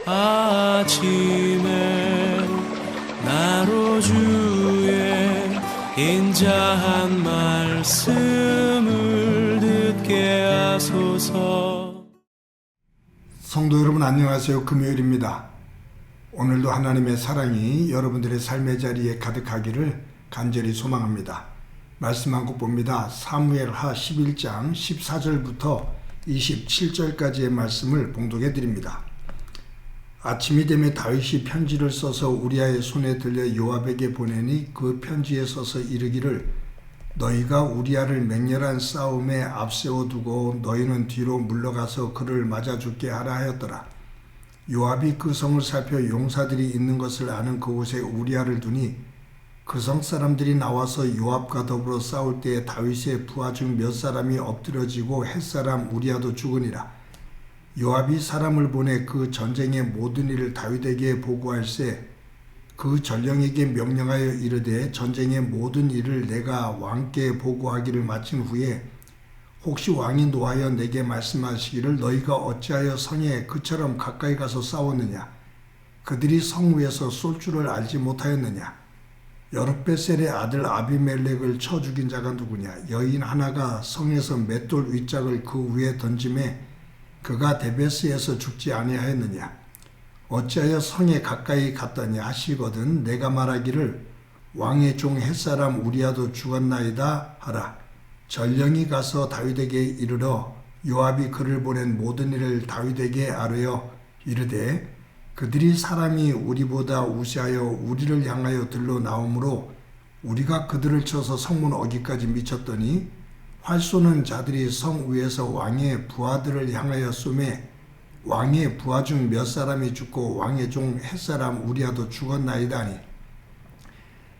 아침에 나로 주의 인자한 말씀을 듣게 하소서. 성도 여러분 안녕하세요. 금요일입니다. 오늘도 하나님의 사랑이 여러분들의 삶의 자리에 가득하기를 간절히 소망합니다. 말씀 한 곡 봅니다. 사무엘하 11장 14절부터 27절까지의 말씀을 봉독해 드립니다. 아침이 되매 다윗이 편지를 써서 우리아의 손에 들려 요압에게 보내니 그 편지에 써서 이르기를 너희가 우리아를 맹렬한 싸움에 앞세워 두고 너희는 뒤로 물러가서 그를 맞아 죽게 하라 하였더라. 요압이 그 성을 살펴 용사들이 있는 것을 아는 그곳에 우리아를 두니 그 성 사람들이 나와서 요압과 더불어 싸울 때에 다윗의 부하 중 몇 사람이 엎드러지고 햇사람 우리아도 죽으니라. 요압이 사람을 보내 그 전쟁의 모든 일을 다윗에게 보고할세 그 전령에게 명령하여 이르되 전쟁의 모든 일을 내가 왕께 보고하기를 마친 후에 혹시 왕이 노하여 내게 말씀하시기를 너희가 어찌하여 성에 그처럼 가까이 가서 싸웠느냐 그들이 성 위에서 쏠 줄을 알지 못하였느냐 여룻베셀의 아들 아비멜렉을 쳐 죽인 자가 누구냐 여인 하나가 성에서 맷돌 윗짝을 그 위에 던짐에 그가 데베스에서 죽지 아니하였느냐 어찌하여 성에 가까이 갔더냐 하시거든 내가 말하기를 왕의 종 햇사람 우리아도 죽었나이다 하라. 전령이 가서 다윗에게 이르러 요압이 그를 보낸 모든 일을 다윗에게 아뢰어 이르되 그들이 사람이 우리보다 우세하여 우리를 향하여 들러 나오므로 우리가 그들을 쳐서 성문 어기까지 미쳤더니 활 쏘는 자들이 성 위에서 왕의 부하들을 향하여 쏘매 왕의 부하 중 몇 사람이 죽고 왕의 종 햇사람 우리아도 죽었나이다 하니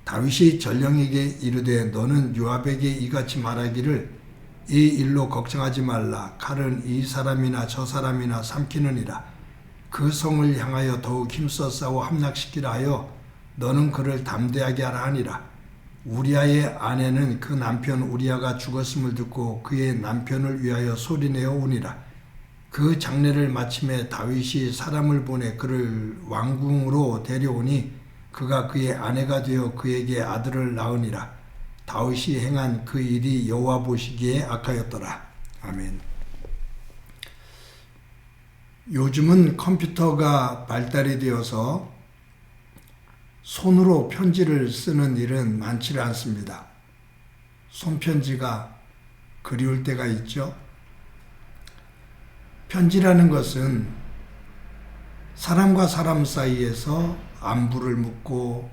다윗이 전령에게 이르되 너는 요압에게 이같이 말하기를 이 일로 걱정하지 말라 칼은 이 사람이나 저 사람이나 삼키느니라 그 성을 향하여 더욱 힘써 싸워 함락시키라 하여 너는 그를 담대하게 하라 하니라. 우리아의 아내는 그 남편 우리아가 죽었음을 듣고 그의 남편을 위하여 소리내어 우니라. 그 장례를 마침에 다윗이 사람을 보내 그를 왕궁으로 데려오니 그가 그의 아내가 되어 그에게 아들을 낳으니라. 다윗이 행한 그 일이 여호와 보시기에 악하였더라. 아멘. 요즘은 컴퓨터가 발달이 되어서 손으로 편지를 쓰는 일은 많지 않습니다. 손편지가 그리울 때가 있죠. 편지라는 것은 사람과 사람 사이에서 안부를 묻고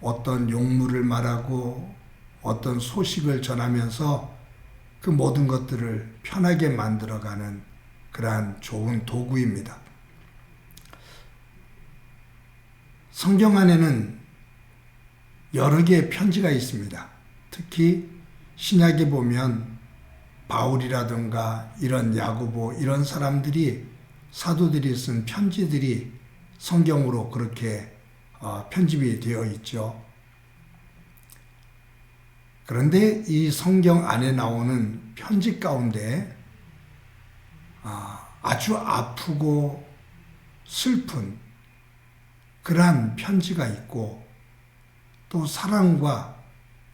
어떤 용무를 말하고 어떤 소식을 전하면서 그 모든 것들을 편하게 만들어가는 그러한 좋은 도구입니다. 성경 안에는 여러 개의 편지가 있습니다. 특히 신약에 보면 바울이라든가 이런 야고보 이런 사람들이 사도들이 쓴 편지들이 성경으로 그렇게 편집이 되어 있죠. 그런데 이 성경 안에 나오는 편지 가운데 아주 아프고 슬픈 그러한 편지가 있고 또 사랑과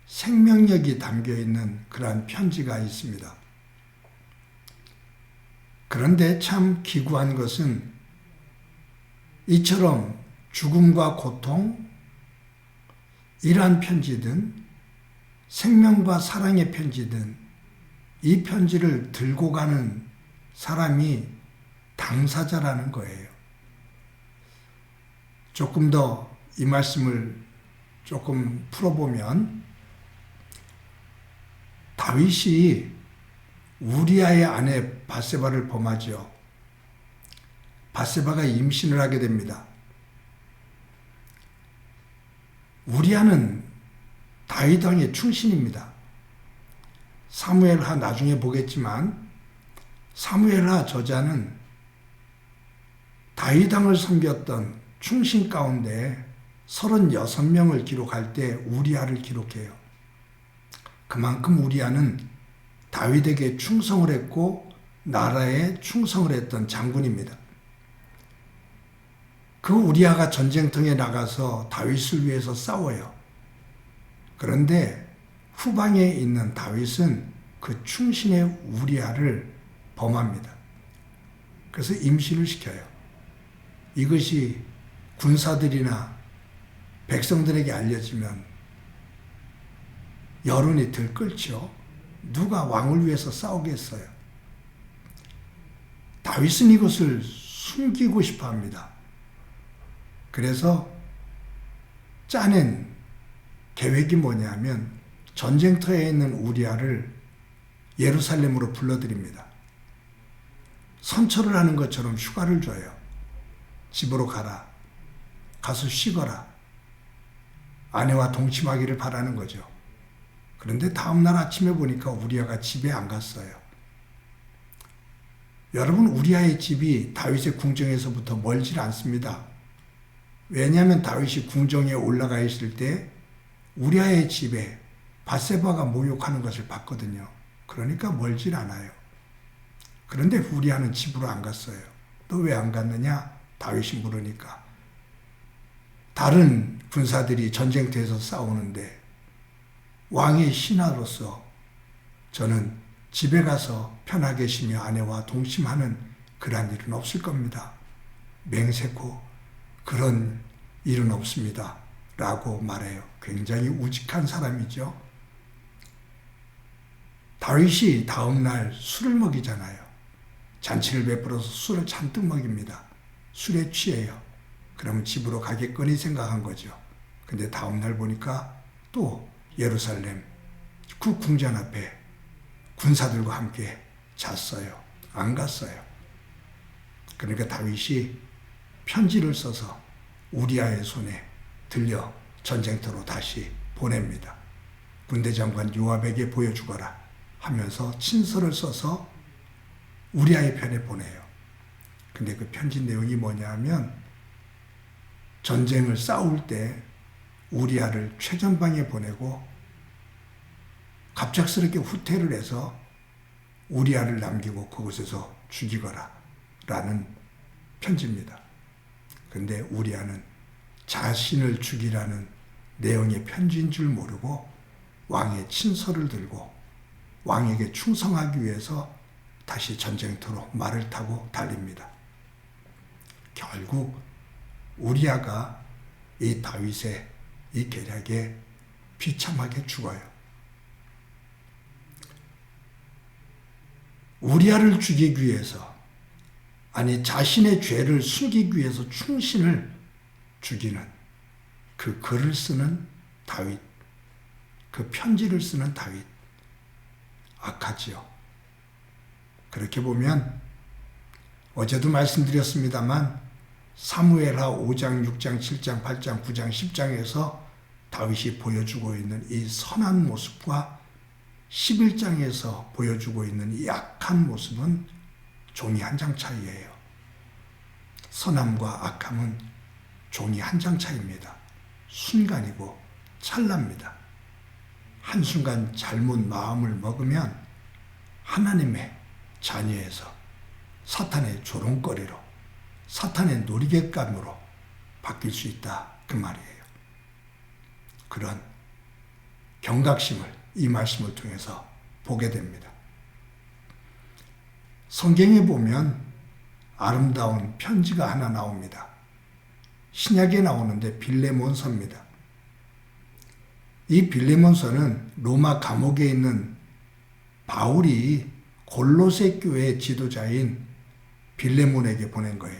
생명력이 담겨있는 그러한 편지가 있습니다. 그런데 참 기구한 것은 이처럼 죽음과 고통, 이러한 편지든 생명과 사랑의 편지든 이 편지를 들고 가는 사람이 당사자라는 거예요. 조금 더 이 말씀을 조금 풀어보면 다윗이 우리아의 아내 밧세바를 범하죠. 밧세바가 임신을 하게 됩니다. 우리아는 다윗 왕의 충신입니다. 사무엘하 나중에 보겠지만 사무엘하 저자는 다윗 왕을 섬겼던 충신 가운데 36명을 기록할 때 우리아를 기록해요. 그만큼 우리아는 다윗에게 충성을 했고 나라에 충성을 했던 장군입니다. 그 우리아가 전쟁터에 나가서 다윗을 위해서 싸워요. 그런데 후방에 있는 다윗은 그 충신의 우리아를 범합니다. 그래서 임신을 시켜요. 이것이 군사들이나 백성들에게 알려지면 여론이 들끓죠. 누가 왕을 위해서 싸우겠어요? 다윗은 이것을 숨기고 싶어 합니다. 그래서 짜낸 계획이 뭐냐면 전쟁터에 있는 우리아를 예루살렘으로 불러들입니다. 선처를 하는 것처럼 휴가를 줘요. 집으로 가라. 가서 쉬거라. 아내와 동침하기를 바라는 거죠. 그런데 다음날 아침에 보니까 우리아가 집에 안 갔어요. 여러분, 우리아의 집이 다윗의 궁정에서부터 멀질 않습니다. 왜냐하면 다윗이 궁정에 올라가 있을 때 우리아의 집에 밧세바가 모욕하는 것을 봤거든요. 그러니까 멀질 않아요. 그런데 우리아는 집으로 안 갔어요. 너 왜 안 갔느냐? 다윗이 물으니까. 다른 군사들이 전쟁터에서 싸우는데 왕의 신하로서 저는 집에 가서 편하게 쉬며 아내와 동침하는 그런 일은 없을 겁니다. 맹세코 그런 일은 없습니다. 라고 말해요. 굉장히 우직한 사람이죠. 다윗이 다음날 술을 먹이잖아요. 잔치를 베풀어서 술을 잔뜩 먹입니다. 술에 취해요. 그러면 집으로 가겠거니 생각한 거죠. 근데 다음날 보니까 또 예루살렘 그 궁전 앞에 군사들과 함께 잤어요. 안 갔어요. 그러니까 다윗이 편지를 써서 우리아의 손에 들려 전쟁터로 다시 보냅니다. 군대 장관 요압에게 보여주거라 하면서 친서를 써서 우리아의 편에 보내요. 근데 그 편지 내용이 뭐냐 하면 전쟁을 싸울 때 우리아를 최전방에 보내고 갑작스럽게 후퇴를 해서 우리아를 남기고 그곳에서 죽이거라 라는 편지입니다. 근데 우리아는 자신을 죽이라는 내용의 편지인 줄 모르고 왕의 친서를 들고 왕에게 충성하기 위해서 다시 전쟁터로 말을 타고 달립니다. 결국 우리아가 이 다윗의 이 계략에 비참하게 죽어요. 우리아를 죽이기 위해서, 아니 자신의 죄를 숨기기 위해서 충신을 죽이는 그 글을 쓰는 다윗, 그 편지를 쓰는 다윗, 악하지요. 그렇게 보면 어제도 말씀드렸습니다만 사무엘하 5장, 6장, 7장, 8장, 9장, 10장에서 다윗이 보여주고 있는 이 선한 모습과 11장에서 보여주고 있는 이 악한 모습은 종이 한 장 차이예요. 선함과 악함은 종이 한 장 차이입니다. 순간이고 찰나입니다. 한순간 잘못 마음을 먹으면 하나님의 자녀에서 사탄의 조롱거리로, 사탄의 놀이객감으로 바뀔 수 있다, 그 말이에요. 그런 경각심을 이 말씀을 통해서 보게 됩니다. 성경에 보면 아름다운 편지가 하나 나옵니다. 신약에 나오는데 빌레몬서입니다. 이 빌레몬서는 로마 감옥에 있는 바울이 골로새 교회의 지도자인 빌레몬에게 보낸 거예요.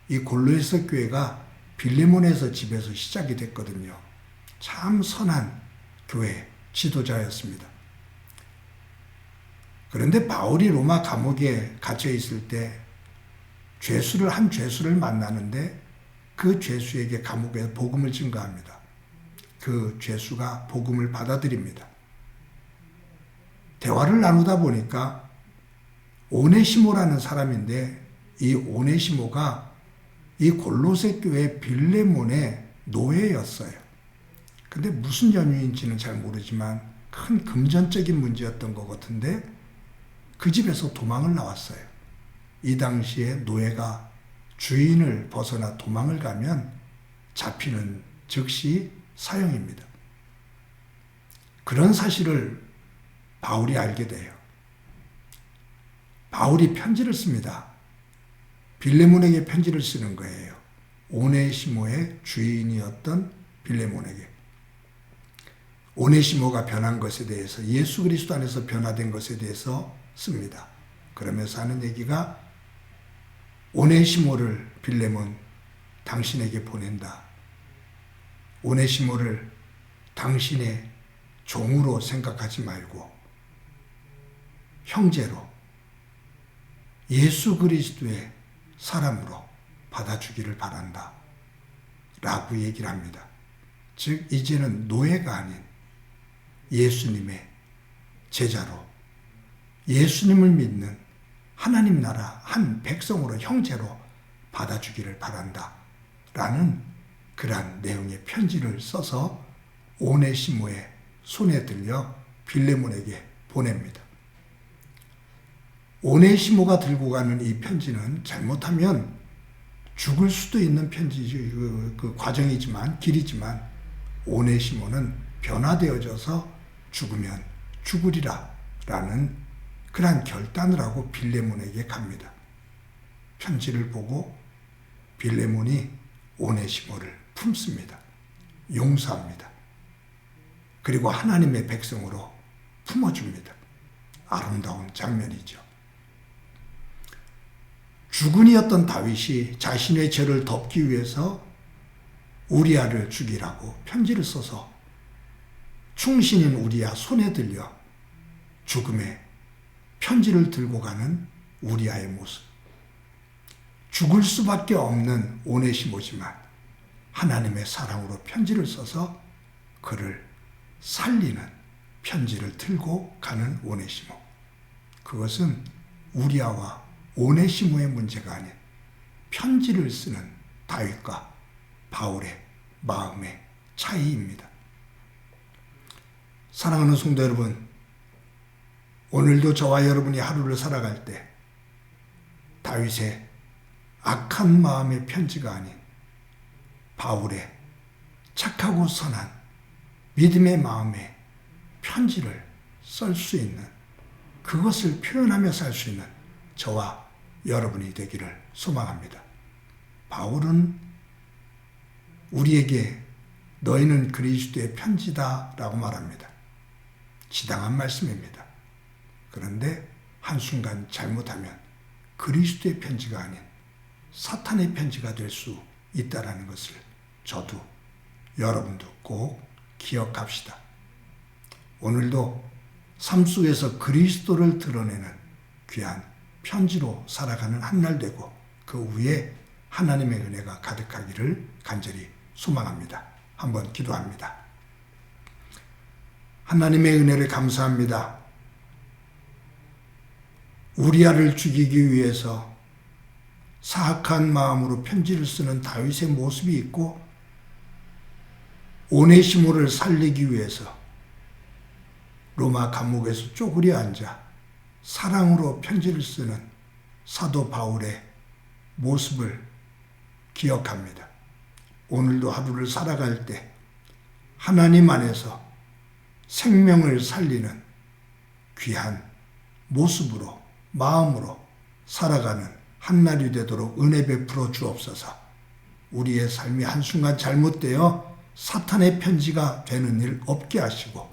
이 골로새 교회가 빌레몬에서 집에서 시작이 됐거든요. 참 선한 교회 지도자였습니다. 그런데 바울이 로마 감옥에 갇혀 있을 때 한 죄수를 만나는데 그 죄수에게 감옥에서 복음을 증거합니다. 그 죄수가 복음을 받아들입니다. 대화를 나누다 보니까 오네시모라는 사람인데 이 오네시모가 이 골로새 교회 빌레몬의 노예였어요. 근데 무슨 연유인지는 잘 모르지만 큰 금전적인 문제였던 것 같은데 그 집에서 도망을 나왔어요. 이 당시에 노예가 주인을 벗어나 도망을 가면 잡히는 즉시 사형입니다. 그런 사실을 바울이 알게 돼요. 바울이 편지를 씁니다. 빌레몬에게 편지를 쓰는 거예요. 오네시모의 주인이었던 빌레몬에게. 오네시모가 변한 것에 대해서, 예수 그리스도 안에서 변화된 것에 대해서 씁니다. 그러면서 하는 얘기가, 오네시모를 빌레몬 당신에게 보낸다. 오네시모를 당신의 종으로 생각하지 말고 형제로, 예수 그리스도의 사람으로 받아주기를 바란다 라고 얘기를 합니다. 즉 이제는 노예가 아닌 예수님의 제자로, 예수님을 믿는 하나님 나라 한 백성으로, 형제로 받아주기를 바란다 라는 그러한 내용의 편지를 써서 오네시모의 손에 들려 빌레몬에게 보냅니다. 오네시모가 들고 가는 이 편지는 잘못하면 죽을 수도 있는 그 과정이지만, 길이지만, 오네시모는 변화되어져서 죽으면 죽으리라 라는 그러한 결단을 하고 빌레몬에게 갑니다. 편지를 보고 빌레몬이 오네시모를 품습니다. 용서합니다. 그리고 하나님의 백성으로 품어줍니다. 아름다운 장면이죠. 주군이었던 다윗이 자신의 죄를 덮기 위해서 우리아를 죽이라고 편지를 써서 충신인 우리아 손에 들려 죽음의 편지를 들고 가는 우리아의 모습. 죽을 수밖에 없는 오네시모지만 하나님의 사랑으로 편지를 써서 그를 살리는 편지를 들고 가는 오네시모. 그것은 우리아와 오네시모의 문제가 아닌 편지를 쓰는 다윗과 바울의 마음의 차이입니다. 사랑하는 성도 여러분, 오늘도 저와 여러분이 하루를 살아갈 때 다윗의 악한 마음의 편지가 아닌 바울의 착하고 선한 믿음의 마음의 편지를 쓸 수 있는, 그것을 표현하며 살 수 있는 저와 여러분이 되기를 소망합니다. 바울은 우리에게 너희는 그리스도의 편지다 라고 말합니다. 지당한 말씀입니다. 그런데 한순간 잘못하면 그리스도의 편지가 아닌 사탄의 편지가 될 수 있다는 것을 저도 여러분도 꼭 기억합시다. 오늘도 삶 속에서 그리스도를 드러내는 귀한 편지로 살아가는 한 날 되고 그 위에 하나님의 은혜가 가득하기를 간절히 소망합니다. 한번 기도합니다. 하나님의 은혜를 감사합니다. 우리아를 죽이기 위해서 사악한 마음으로 편지를 쓰는 다윗의 모습이 있고, 오네시모를 살리기 위해서 로마 감옥에서 쪼그려 앉아 사랑으로 편지를 쓰는 사도 바울의 모습을 기억합니다. 오늘도 하루를 살아갈 때 하나님 안에서 생명을 살리는 귀한 모습으로, 마음으로 살아가는 한날이 되도록 은혜 베풀어 주옵소서. 우리의 삶이 한순간 잘못되어 사탄의 편지가 되는 일 없게 하시고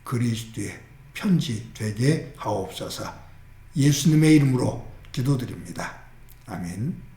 그리스도의 편지 되게 하옵소서. 예수님의 이름으로 기도드립니다. 아멘.